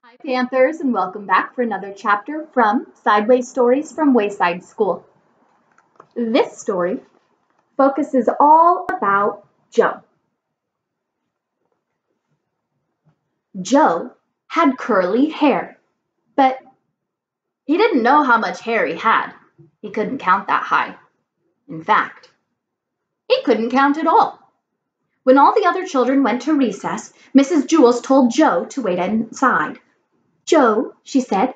Hi, Panthers, and welcome back for another chapter from Sideways Stories from Wayside School. This story focuses all about Joe. Joe had curly hair, but he didn't know how much hair he had. He couldn't count that high. In fact, he couldn't count at all. When all the other children went to recess, Mrs. Jewls told Joe to wait inside. "Joe," she said,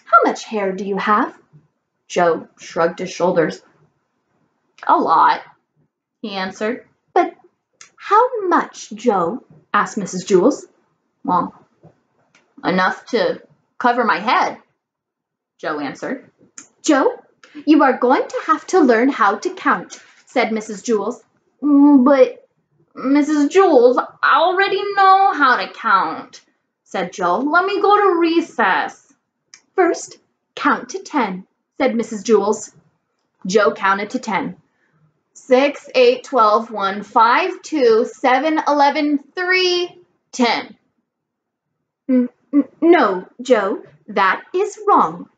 "how much hair do you have?" Joe shrugged his shoulders. "A lot," he answered. "But how much, Joe?" asked Mrs. Jewls. "Well, enough to cover my head," Joe answered. "Joe, you are going to have to learn how to count," said Mrs. Jewls. "But, Mrs. Jewls, I already know how to count," said Joe. "Let me go to recess." "First, count to 10, said Mrs. Jewls. Joe counted to 10. 6, 8, 12, 1, 5, 2, 7, 11, 3, 10. No, Joe, that is wrong."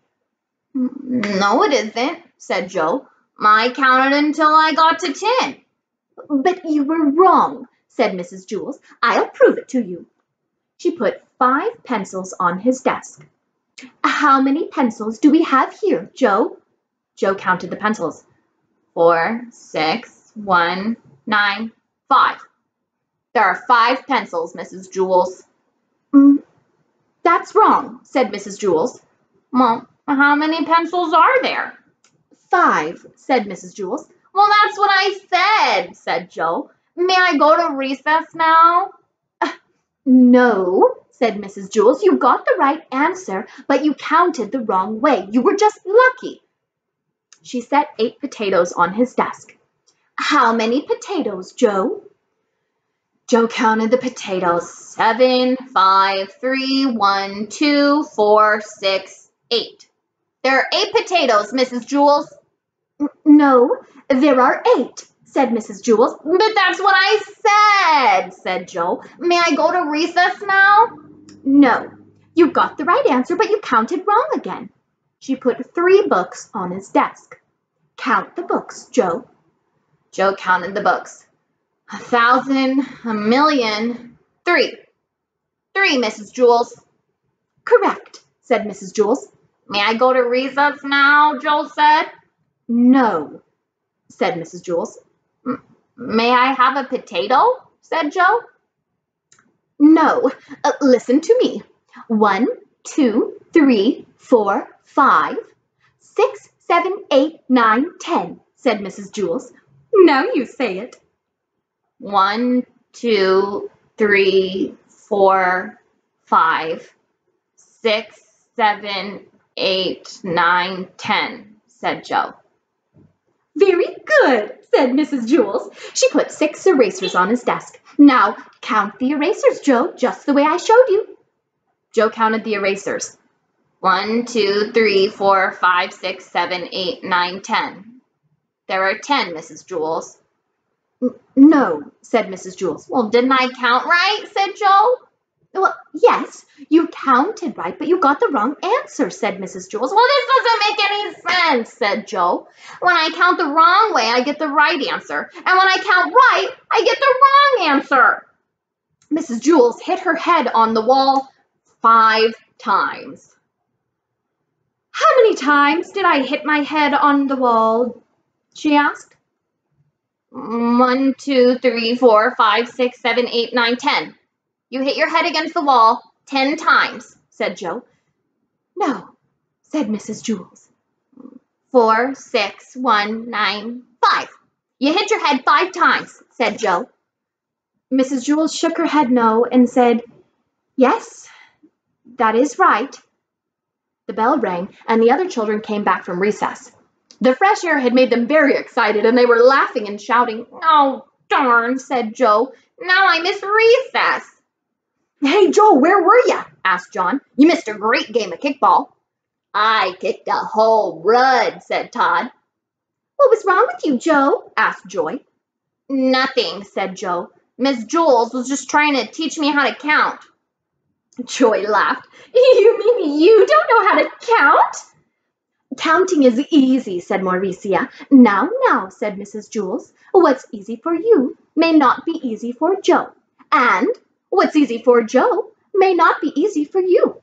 "No, it isn't," said Joe. "I counted until I got to 10. "But you were wrong," said Mrs. Jewls. "I'll prove it to you." She put 5 pencils on his desk. "How many pencils do we have here, Joe?" Joe counted the pencils. 4, 6, 1, 9, 5. "There are 5 pencils, Mrs. Jewls." "That's wrong," said Mrs. Jewls. "Well, how many pencils are there?" "5, said Mrs. Jewls. "Well, that's what I said, Joe. May I go to recess now?" "No," said Mrs. Jewls. "You got the right answer, but you counted the wrong way. You were just lucky." She set 8 potatoes on his desk. "How many potatoes, Joe?" Joe counted the potatoes. 7, 5, 3, 1, 2, 4, 6, 8. "There are 8 potatoes, Mrs. Jewls." "No, there are 8, said Mrs. Jewls. "But that's what I said Joe. "May I go to recess now?" "No, you got the right answer, but you counted wrong again." She put 3 books on his desk. "Count the books, Joe." Joe counted the books. 1,000, 1,000,000, 3. 3, Mrs. Jewls. "Correct," said Mrs. Jewls. "May I go to recess now?" Joe said. "No," said Mrs. Jewls. "May I have a potato?" said Joe. "No, listen to me. 1, 2, 3, 4, 5, 6, 7, 8, 9, 10, said Mrs. Jewls. "Now you say it." 1, 2, 3, 4, 5, 6, 7, 8, 9, 10, said Joe. "Very good," said Mrs. Jewls. She put 6 erasers on his desk. "Now count the erasers, Joe, just the way I showed you." Joe counted the erasers. 1, 2, 3, 4, 5, 6, 7, 8, 9, 10. "There are 10, Mrs. Jewls." "No," said Mrs. Jewls. "Well, didn't I count right?" said Joe. "Well, yes, you counted right, but you got the wrong answer," said Mrs. Jewls. "Well, this doesn't make any sense," said Joe. "When I count the wrong way, I get the right answer. And when I count right, I get the wrong answer." Mrs. Jewls hit her head on the wall 5 times. "How many times did I hit my head on the wall?" she asked. 1, 2, 3, 4, 5, 6, 7, 8, 9, 10. "You hit your head against the wall 10 times, said Joe. "No," said Mrs. Jewls. 4, 6, 1, 9, 5. "You hit your head 5 times, said Joe. Mrs. Jewls shook her head no and said, "Yes, that is right." The bell rang, and the other children came back from recess. The fresh air had made them very excited, and they were laughing and shouting. "Oh, darn," said Joe. "Now I miss recess." "Hey, Joe, where were you?" asked John. "You missed a great game of kickball." "I kicked a home run," said Todd. "What was wrong with you, Joe?" asked Joy. "Nothing," said Joe. "Miss Jewls was just trying to teach me how to count." Joy laughed. You mean you don't know how to count? Counting is easy, said Mauricia. Now, said Mrs. Jewls, what's easy for you may not be easy for Joe. And what's easy for Joe may not be easy for you.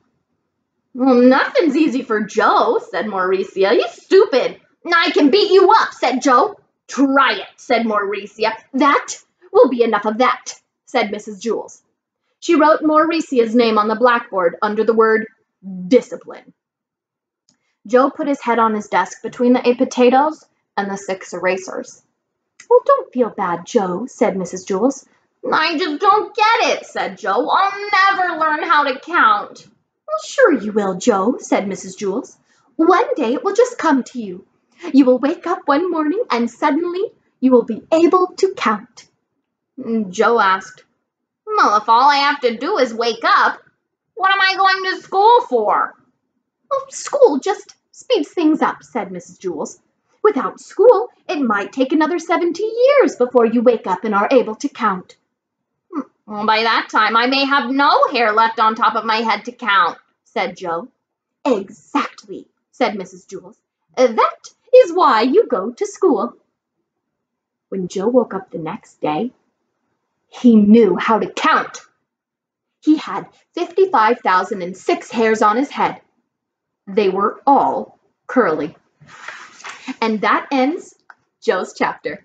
Well, nothing's easy for Joe, said Mauricia. You stupid. I can beat you up, said Joe. Try it, said Mauricia. That will be enough of that, said Mrs. Jewls. She wrote Mauricia's name on the blackboard under the word discipline. Joe put his head on his desk between the 8 potatoes and the 6 erasers. Well, don't feel bad, Joe, said Mrs. Jewls. I just don't get it, said Joe. I'll never learn how to count. Well, sure you will, Joe, said Mrs. Jewls. One day it will just come to you. You will wake up one morning and suddenly you will be able to count. Joe asked, well, if all I have to do is wake up, what am I going to school for? Well, school just speeds things up, said Mrs. Jewls. Without school, it might take another 70 years before you wake up and are able to count. Well, by that time, I may have no hair left on top of my head to count, said Joe. Exactly, said Mrs. Jewls. That is why you go to school. When Joe woke up the next day, he knew how to count. He had 55,006 hairs on his head. They were all curly. And that ends Joe's chapter.